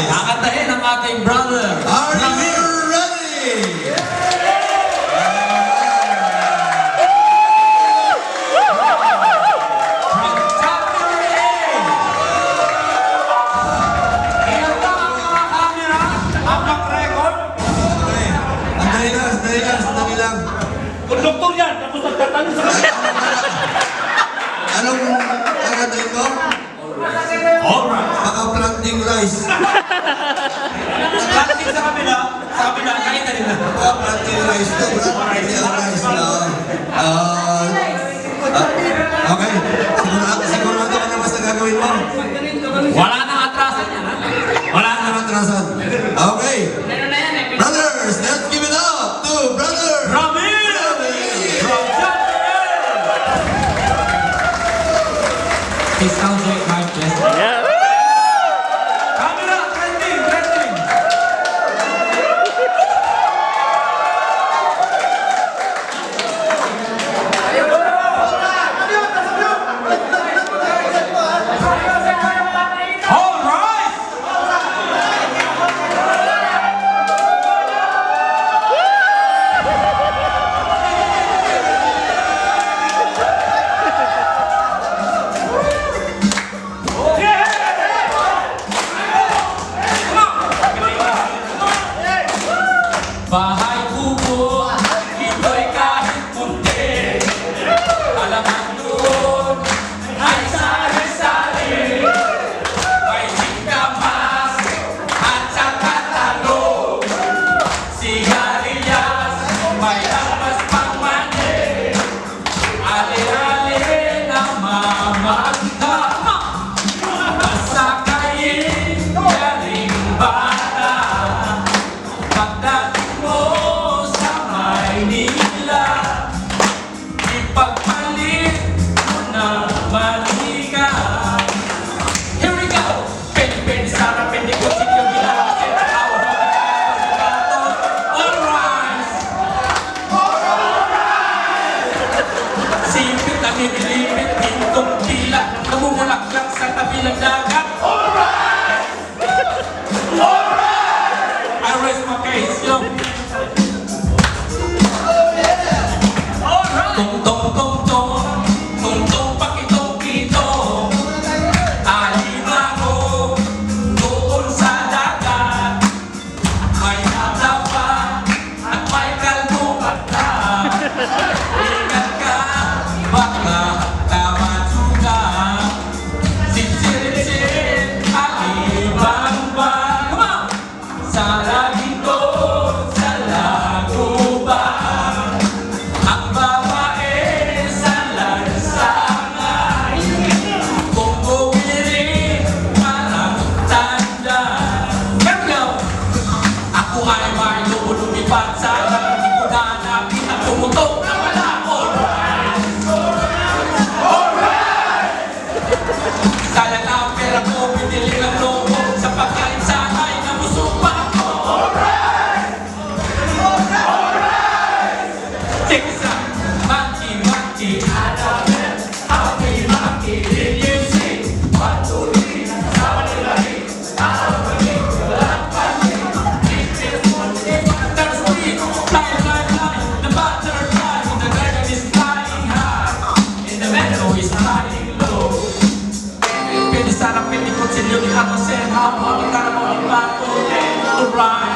Kakantahin ang ating brother. Are you ready? From Chapter A. Iyan ba ang mga camera? Ang mag-record? Okay. Sandali lang. Konduktor yan, tapos nagtatanong sa kanya. Anong kakantahin mo? Alright. Baka planting rice. Plastic sa kabila, kahit na nila. Baka planting rice to, planting rice. Okay. Sigurado ka na ba sa gagawin mo? Wala nang atrasan yan, ha? Wala Ano nang ang atrasan? Okay. Brothers, let's give it up to Brother Ramil! From Chapter A. It sounds like my best. Camera, trending. All right. Bahay kubo, ito'y kahit munti. Alaman doon ay sari-sari. May singkamas at saka talong. Sigarilyas, may lamas pang mani. Ali-ali na mamagda. Masakayin, galing bata. Pagdating mo sa Maynila, ipagpalit mo na manika. Here we go! Pwede sarap, pwede ko sinyo ginagasin. Tawag mo ito. All rise! Sipit na nililipit, pintong tila, namumulaklak sa tabi ng dagat. All rise! I raise my case, yo. Tong pakitong-kitong. Alimango, doon sa dagat. May natapa at may kalbukata. Ingat ka, baka tamatsuga. Sit-sit-sit, alibang-bang. Come on! Sa lagito, sa laguban, ang babae sa lansangan. Kung buwirin, parang tanda. Here we go! Ako ay may lumipad sa langit. Hindi ko na nakita pumutok na wala. Alright! Sa lang pera ko, pinili ng lobo. Sa pagkain sana'y nabusog pa ako. Check this out. Monkey, Annabelle, monkey, did you see? 1, 2, 3, sama nila rin. Walang pati. There's three. Fly, the butterfly. The garden is flying high. And the meadow is flying low. Pwede sarap, pwede kutsilyo ni ako sen. Habang ka na mo ang bago. Alright.